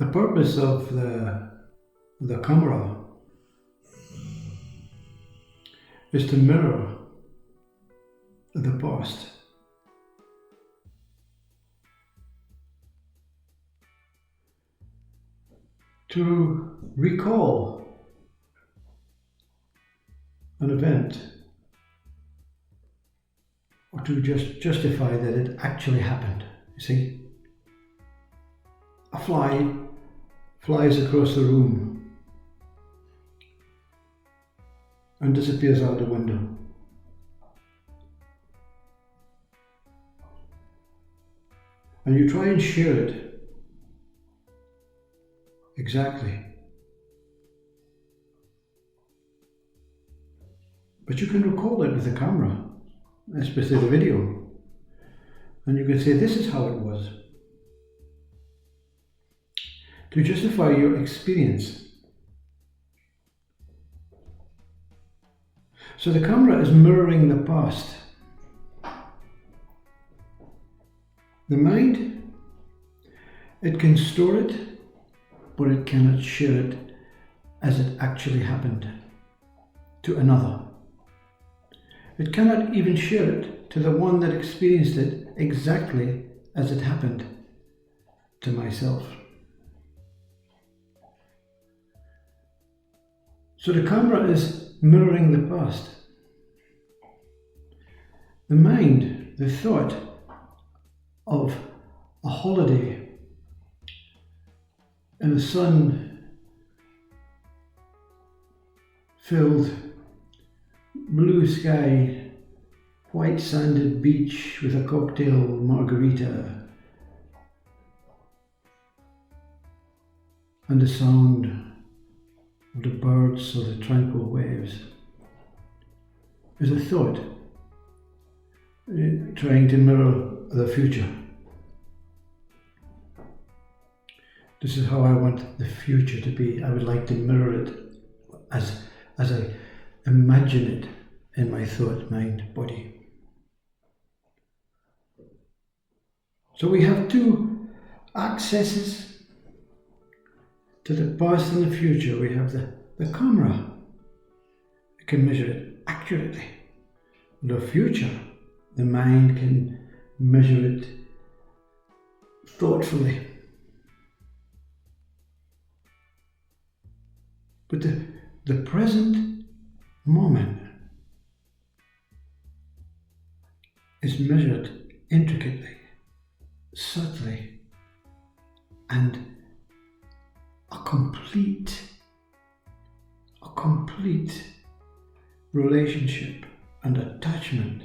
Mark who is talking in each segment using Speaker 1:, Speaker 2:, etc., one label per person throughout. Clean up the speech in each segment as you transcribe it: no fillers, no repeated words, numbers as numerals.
Speaker 1: The purpose of the camera is to mirror the past. To recall an event, or to just justify that it actually happened. You see? A fly flies across the room and disappears out the window. And you try and share it exactly. But you can record it with the camera, especially the video. And you can say, this is how it was. To justify your experience. So the camera is mirroring the past. The mind, it can store it, but it cannot share it as it actually happened to another. It cannot even share it to the one that experienced it exactly as it happened to myself. So the camera is mirroring the past. The mind, the thought of a holiday in a sun-filled, blue sky, white sanded beach with a cocktail margarita and the sound of the birds or the tranquil waves, is a thought trying to mirror the future. This is how I want the future to be. I would like to mirror it as I imagine it in my thought, mind, body. So we have two accesses to the past and the future. We have the camera. It can measure it accurately. The future, the mind can measure it thoughtfully. But the present moment is measured intricately, subtly, and a complete relationship and attachment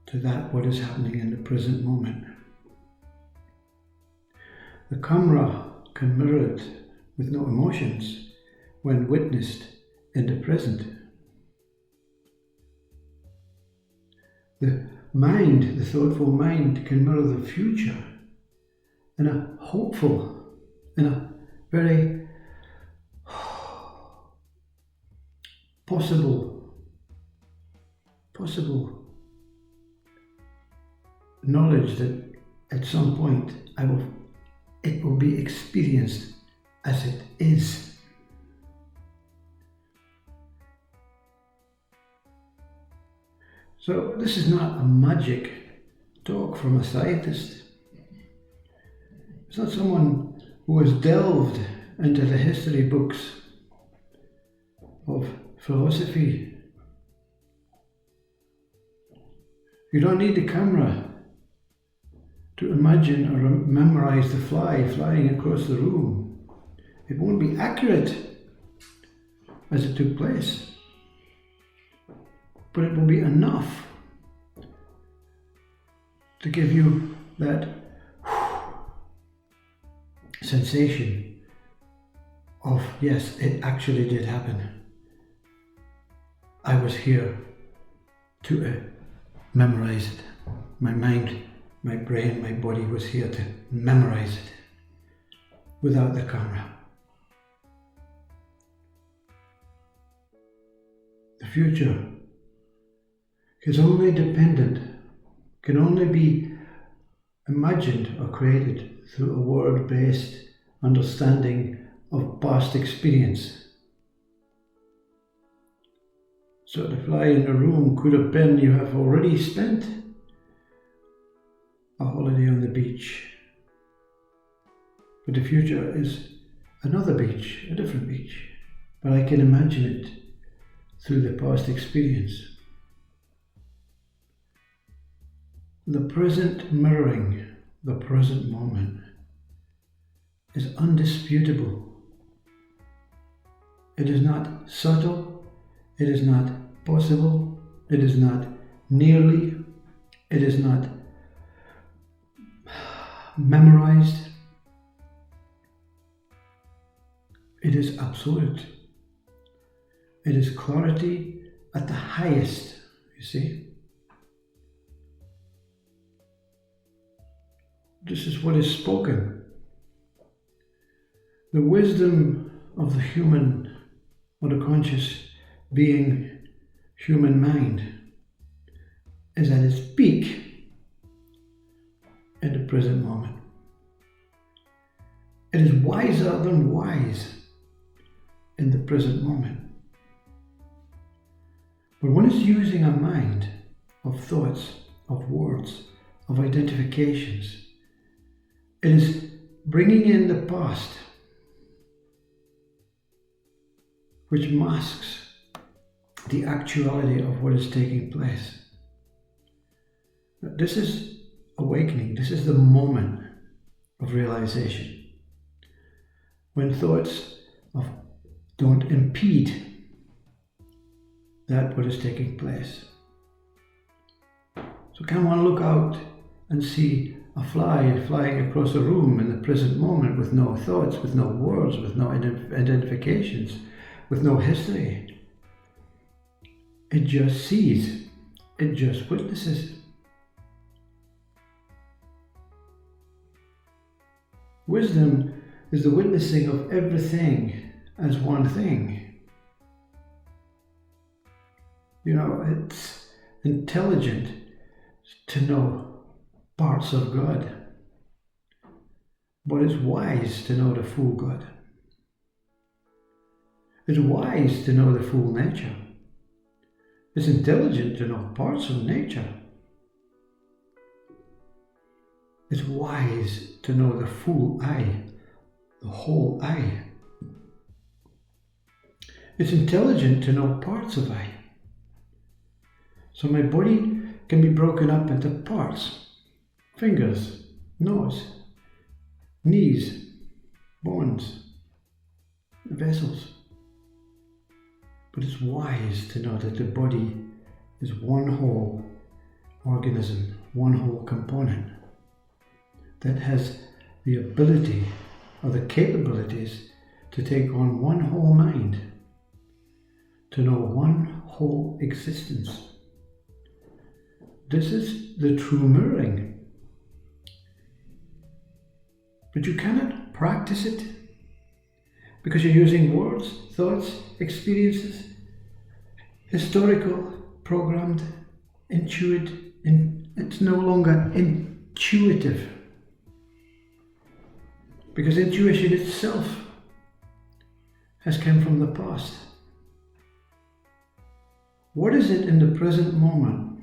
Speaker 1: to that what is happening in the present moment. The camera can mirror it with no emotions when witnessed in the present. The mind, the thoughtful mind, can mirror the future in a hopeful, in a very possible knowledge that at some point it will be experienced as it is. So this is not a magic talk from a scientist. It's not someone who has delved into the history books of philosophy. You don't need the camera to imagine or memorize the fly flying across the room. It won't be accurate as it took place, but it will be enough to give you that sensation of, yes, it actually did happen. I was here to memorize it. My mind, my brain, my body was here to memorize it without the camera. The future is only dependent, can only be imagined or created through a word-based understanding of past experience. So the fly in the room could have been you have already spent a holiday on the beach. But the future is another beach, a different beach. But I can imagine it through the past experience. The present mirroring the present moment is undisputable. It is not subtle, it is not possible, it is not nearly, it is not memorized. It is absolute. It is clarity at the highest, you see. This is what is spoken. The wisdom of the human or the conscious being, human mind, is at its peak in the present moment. It is wiser than wise in the present moment. But one is using a mind of thoughts, of words, of identifications. It is bringing in the past, which masks the actuality of what is taking place. This is awakening. This is the moment of realization. When thoughts don't impede that what is taking place. So can one look out and see a fly flying across a room in the present moment with no thoughts, with no words, with no identifications, with no history? It just sees, it just witnesses. Wisdom is the witnessing of everything as one thing. You know, it's intelligent to know parts of God, but it's wise to know the full God. It's wise to know the full nature. It's intelligent to know parts of nature. It's wise to know the full I, the whole I. It's intelligent to know parts of I. So my body can be broken up into parts: fingers, nose, knees, bones, vessels. But it's wise to know that the body is one whole organism, one whole component that has the ability or the capabilities to take on one whole mind, to know one whole existence. This is the true mirroring. But you cannot practice it because you're using words, thoughts, experiences, historical, programmed, intuitive. It's no longer intuitive because intuition itself has come from the past. What is it in the present moment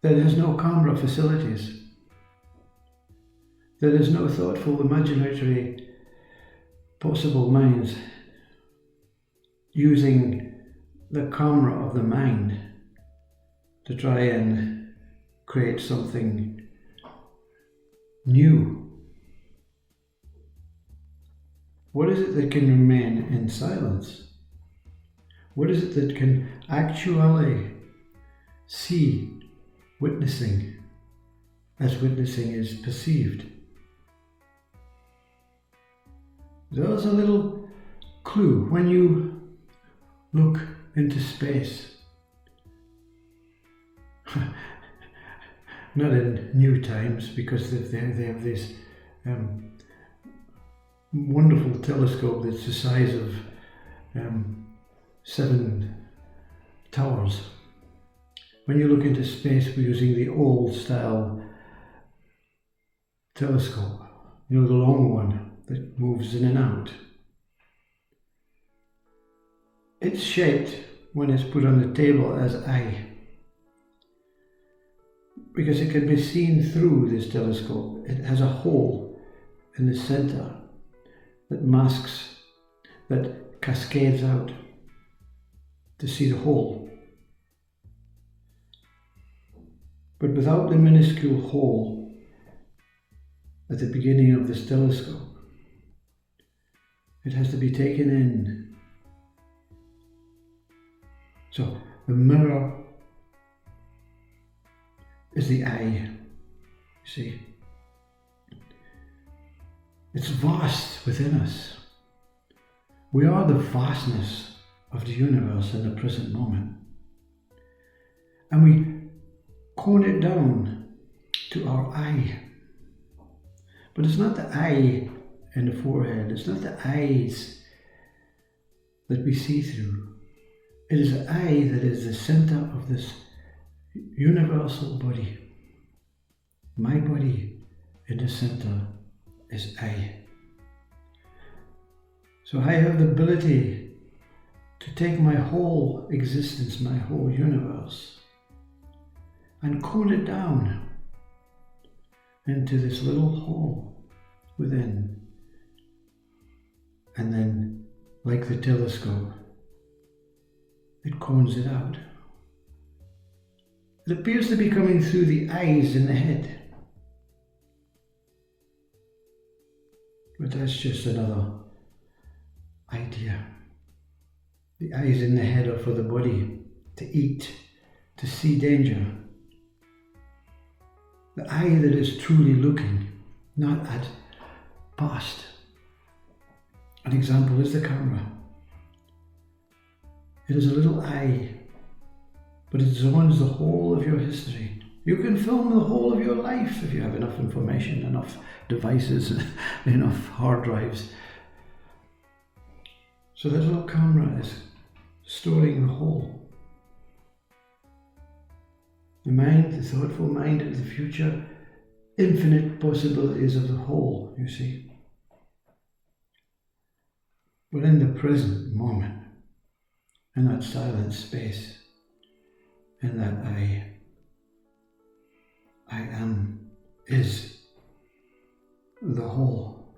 Speaker 1: that has no camera facilities? There is no thoughtful, imaginatory, possible minds using the camera of the mind to try and create something new. What is it that can remain in silence? What is it that can actually see witnessing as witnessing is perceived? There's a little clue when you look into space. Not in new times, because they have this wonderful telescope that's the size of 7 towers. When you look into space, we're using the old style telescope, You know, the long one that moves in and out. It's shaped when it's put on the table as I, because it can be seen through this telescope. It has a hole in the center that masks, that cascades out to see the hole. But without the minuscule hole at the beginning of this telescope, it has to be taken in. So the mirror is the eye, you see. It's vast within us. We are the vastness of the universe in the present moment. And we cone it down to our eye. But it's not the eye in the forehead, it's not the eyes that we see through. It is the eye that is the center of this universal body. My body in the center is I. So I have the ability to take my whole existence, my whole universe, and cone it down into this little hole within. And then, like the telescope, it cones it out. It appears to be coming through the eyes in the head. But that's just another idea. The eyes in the head are for the body to eat, to see danger. The eye that is truly looking, not at past. An example is the camera. It is a little eye, but it zones the whole of your history. You can film the whole of your life if you have enough information, enough devices, enough hard drives. So that little camera is storing the whole. The mind, the thoughtful mind of the future, infinite possibilities of the whole, you see. But in the present moment, in that silent space, in that I am, is the whole.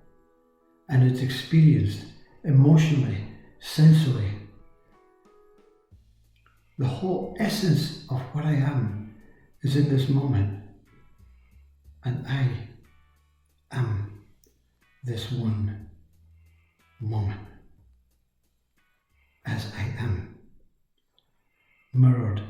Speaker 1: And it's experienced emotionally, sensually. The whole essence of what I am is in this moment. And I am this one moment. As I am, mirrored